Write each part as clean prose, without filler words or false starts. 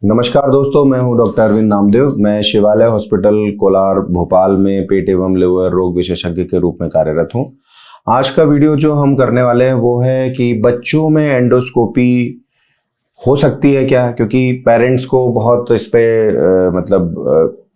नमस्कार दोस्तों, मैं हूं डॉक्टर अरविंद नामदेव। मैं शिवालय हॉस्पिटल कोलार भोपाल में पेट एवं लिवर रोग विशेषज्ञ के रूप में कार्यरत हूं। आज का वीडियो जो हम करने वाले हैं वो है कि बच्चों में एंडोस्कोपी हो सकती है क्या, क्योंकि पेरेंट्स को बहुत इस पे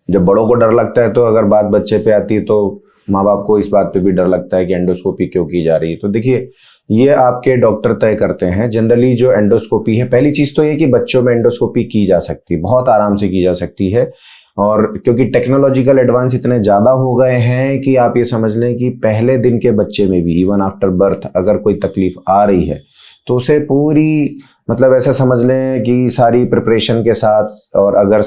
जब बड़ों को डर लगता है तो अगर बात बच्चे पे आती है तो माँ बाप को इस बात पे भी डर लगता है कि एंडोस्कोपी क्यों की जा रही है। तो देखिए, ये आपके डॉक्टर तय करते हैं। जनरली जो एंडोस्कोपी है, पहली चीज तो ये कि बच्चों में एंडोस्कोपी की जा सकती है, बहुत आराम से की जा सकती है। और क्योंकि टेक्नोलॉजिकल एडवांस इतने ज्यादा हो गए हैं कि आप ये समझ लें कि पहले दिन के बच्चे में भी इवन आफ्टर बर्थ अगर कोई तकलीफ आ रही है तो उसे पूरी ऐसा समझ लें कि सारी प्रिपरेशन के साथ, और अगर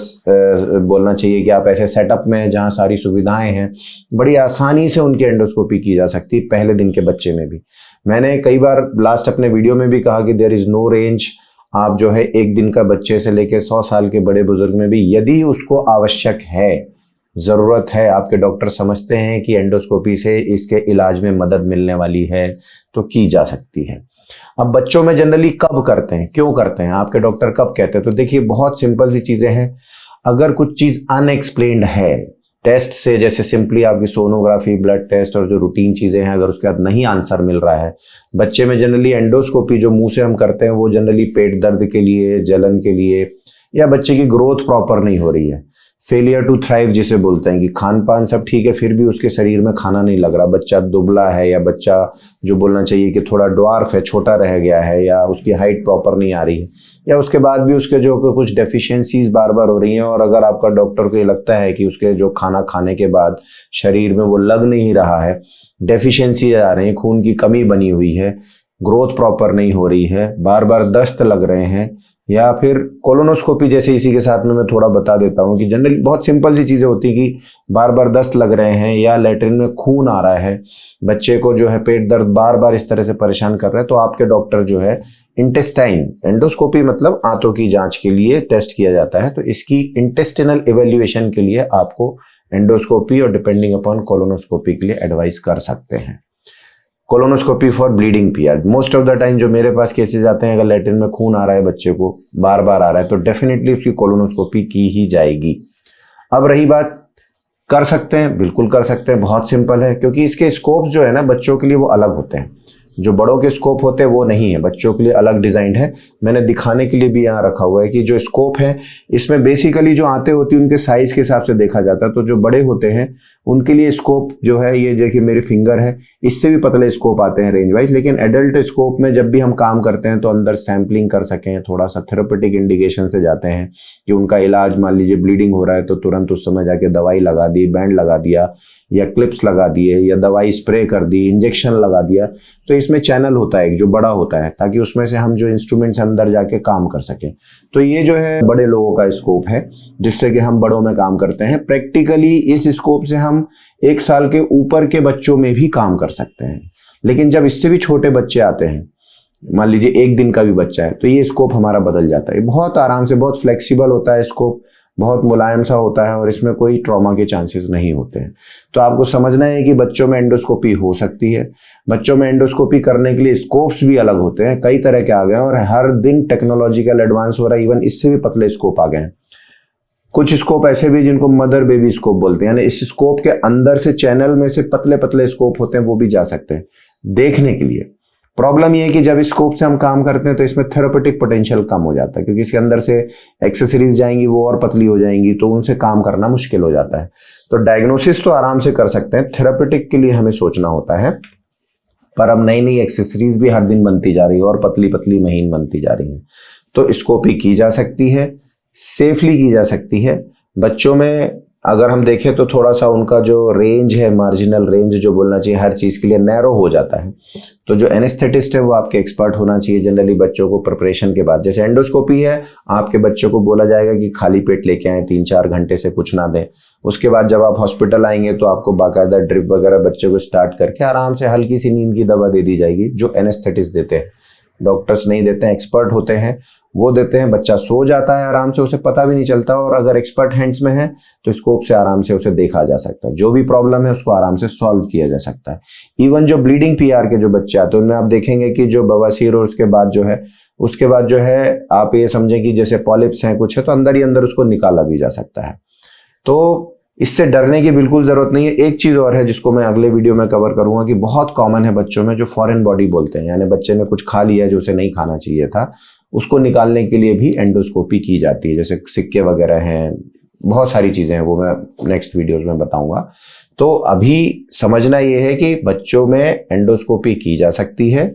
बोलना चाहिए कि आप ऐसे सेटअप में जहां सारी सुविधाएं हैं, बड़ी आसानी से उनकी एंडोस्कोपी की जा सकती है पहले दिन के बच्चे में भी। मैंने कई बार लास्ट अपने वीडियो में भी कहा कि देयर इज नो रेंज। आप जो है एक दिन का बच्चे से लेकर 100 साल के बड़े बुजुर्ग में भी यदि उसको आवश्यक है, जरूरत है, आपके डॉक्टर समझते हैं कि एंडोस्कोपी से इसके इलाज में मदद मिलने वाली है, तो की जा सकती है। अब बच्चों में जनरली कब करते हैं, क्यों करते हैं, आपके डॉक्टर कब कहते हैं? तो देखिए, बहुत सिंपल सी चीजें हैं। अगर कुछ चीज अनएक्सप्लेन्ड है टेस्ट से, जैसे सिंपली आपकी सोनोग्राफी, ब्लड टेस्ट और जो रूटीन चीजें हैं, अगर उसके बाद नहीं आंसर मिल रहा है, बच्चे में जनरली एंडोस्कोपी जो मुंह से हम करते हैं वो जनरली पेट दर्द के लिए, जलन के लिए, या बच्चे की ग्रोथ प्रॉपर नहीं हो रही है, फेलियर टू थ्राइव जिसे बोलते हैं कि खान पान सब ठीक है फिर भी उसके शरीर में खाना नहीं लग रहा, बच्चा दुबला है, या बच्चा जो बोलना चाहिए कि थोड़ा ड्वार्फ है, छोटा रह गया है, या उसकी हाइट प्रॉपर नहीं आ रही है, या उसके बाद भी उसके जो कुछ डेफिशिएंसीज बार बार हो रही हैं, और अगर आपका डॉक्टर को ये लगता है कि उसके जो खाना खाने के बाद शरीर में वो लग नहीं रहा है, डेफिशिएंसी आ रही है, खून की कमी बनी हुई है, ग्रोथ प्रॉपर नहीं हो रही है, बार बार दस्त लग रहे हैं, या फिर कोलोनोस्कोपी जैसे इसी के साथ में मैं थोड़ा बता देता हूं कि जनरली बहुत सिंपल सी चीजें होती हैं कि बार बार दस्त लग रहे हैं, या लैट्रिन में खून आ रहा है, बच्चे को जो है पेट दर्द बार बार इस तरह से परेशान कर रहा है, तो आपके डॉक्टर जो है इंटेस्टाइन, एंडोस्कोपी मतलब आंतों की जांच के लिए टेस्ट किया जाता है, तो इसकी इंटेस्टिनल इवेल्युएशन के लिए आपको एंडोस्कोपी और डिपेंडिंग अपॉन कोलोनोस्कोपी के लिए एडवाइस कर सकते हैं। Colonoscopy for bleeding period, most of the time जो मेरे पास केसेस आते हैं, अगर लैट्रिन में खून आ रहा है, बच्चे को बार बार आ रहा है, तो डेफिनेटली उसकी कोलोनोस्कोपी की ही जाएगी। अब रही बात, कर सकते हैं, बिल्कुल कर सकते हैं, बहुत सिंपल है, क्योंकि इसके स्कोप जो है ना बच्चों के लिए वो अलग होते हैं। जो बड़ों के स्कोप होते हैं वो नहीं है, बच्चों के लिए अलग डिजाइन है। मैंने दिखाने के लिए भी यहाँ रखा हुआ है कि जो स्कोप है इसमें बेसिकली जो आते होती है उनके साइज के हिसाब से देखा जाता है। तो जो बड़े होते हैं उनके लिए स्कोप जो है, ये देखिए मेरी फिंगर है, इससे भी पतले स्कोप आते हैं रेंज वाइज। लेकिन एडल्ट स्कोप में जब भी हम काम करते हैं तो अंदर सैंपलिंग कर सकें, थोड़ा सा थेरेपेटिक इंडिकेशन से जाते हैं कि उनका इलाज, मान लीजिए ब्लीडिंग हो रहा है तो तुरंत उस समय जाके दवाई लगा दी, बैंड लगा दिया, या क्लिप्स लगा दिए, या दवाई स्प्रे कर दी, इंजेक्शन लगा दिया। तो इसमें चैनल होता है एक जो बड़ा होता है, ताकि उसमें से हम जो इंस्ट्रूमेंट्स अंदर जाके काम कर सकें। तो ये जो है बड़े लोगों का स्कोप है जिससे कि हम बड़ों में काम करते हैं। प्रैक्टिकली इस स्कोप से हम 1 साल के ऊपर के बच्चों में भी काम कर सकते हैं। लेकिन जब इससे भी छोटे बच्चे आते हैं, मान लीजिए 1 दिन का भी बच्चा है, तो ये स्कोप हमारा बदल जाता है। बहुत आराम से, बहुत फ्लेक्सिबल होता है स्कोप, बहुत मुलायम सा होता है, और इसमें कोई ट्रॉमा के चांसेस नहीं होते हैं। तो आपको समझना है कि बच्चों में एंडोस्कोपी हो सकती है। बच्चों में एंडोस्कोपी करने के लिए स्कोप्स भी अलग होते हैं, कई तरह के आ गए हैं, और हर दिन टेक्नोलॉजिकल एडवांस हो रहा है। इवन इससे भी पतले स्कोप आ गए हैं। कुछ स्कोप ऐसे भी जिनको मदर बेबी स्कोप बोलते हैं, यानी इस स्कोप के अंदर से चैनल में से पतले पतले स्कोप होते हैं, वो भी जा सकते हैं देखने के लिए। प्रॉब्लम ये है कि जब इस स्कोप से हम काम करते हैं तो इसमें थेरेपेटिक पोटेंशियल कम हो जाता है, क्योंकि इसके अंदर से एक्सेसरीज जाएंगी, वो और पतली हो जाएंगी, तो उनसे काम करना मुश्किल हो जाता है। तो डायग्नोसिस तो आराम से कर सकते हैं, थेरेपेटिक के लिए हमें सोचना होता है। पर अब नई नई एक्सेसरीज भी हर दिन बनती जा रही है और पतली पतली महीन बनती जा रही है, तो स्कोपी की जा सकती है, सेफली की जा सकती है। बच्चों में अगर हम देखें तो थोड़ा सा उनका जो रेंज है, मार्जिनल रेंज जो बोलना चाहिए, हर चीज के लिए नैरो हो जाता है। तो जो एनेस्थेटिस्ट है वो आपके एक्सपर्ट होना चाहिए जनरली बच्चों को प्रिपरेशन के बाद। जैसे एंडोस्कोपी है, आपके बच्चों को बोला जाएगा कि खाली पेट लेके आए, 3-4 घंटे से कुछ ना दें। उसके बाद जब आप हॉस्पिटल आएंगे तो आपको बाकायदा ड्रिप वगैरह बच्चे को स्टार्ट करके आराम से हल्की सी नींद की दवा दे दी जाएगी, जो एनेस्थेटिस्ट देते हैं। डॉक्टर्स नहीं देते हैं, एक्सपर्ट होते हैं वो देते हैं। बच्चा सो जाता है आराम से, उसे पता भी नहीं चलता, और अगर एक्सपर्ट हैंड्स में है तो स्कोप से आराम से उसे देखा जा सकता है, जो भी प्रॉब्लम है उसको आराम से सॉल्व किया जा सकता है। इवन जो ब्लीडिंग पीआर के जो बच्चे आते हैं उनमें आप देखेंगे कि जो बवासीर और उसके बाद जो है आप ये समझें कि जैसे पॉलिप्स हैं कुछ है, तो अंदर ही अंदर उसको निकाला भी जा सकता है। तो इससे डरने की बिल्कुल जरूरत नहीं है। एक चीज और है जिसको मैं अगले वीडियो में कवर करूंगा कि बहुत कॉमन है बच्चों में जो फॉरेन बॉडी बोलते हैं, यानी बच्चे ने कुछ खा लिया जो उसे नहीं खाना चाहिए था, उसको निकालने के लिए भी एंडोस्कोपी की जाती है। जैसे सिक्के वगैरह हैं, बहुत सारी चीजें हैं, वो मैं नेक्स्ट वीडियोज में बताऊंगा। तो अभी समझना ये है कि बच्चों में एंडोस्कोपी की जा सकती है,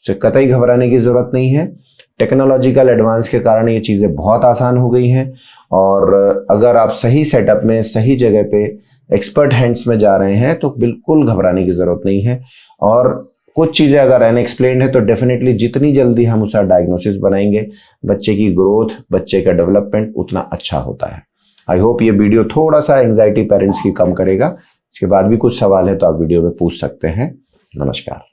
उसे कतई घबराने की जरूरत नहीं है। टेक्नोलॉजिकल एडवांस के कारण ये चीज़ें बहुत आसान हो गई हैं, और अगर आप सही सेटअप में सही जगह पे एक्सपर्ट हैंड्स में जा रहे हैं तो बिल्कुल घबराने की ज़रूरत नहीं है। और कुछ चीज़ें अगर अनएक्सप्लेन्ड है तो डेफिनेटली जितनी जल्दी हम उसका डायग्नोसिस बनाएंगे, बच्चे की ग्रोथ, बच्चे का डेवलपमेंट उतना अच्छा होता है। आई होप ये वीडियो थोड़ा सा एंग्जाइटी पेरेंट्स की कम करेगा। इसके बाद भी कुछ सवाल है तो आप वीडियो में पूछ सकते हैं। नमस्कार।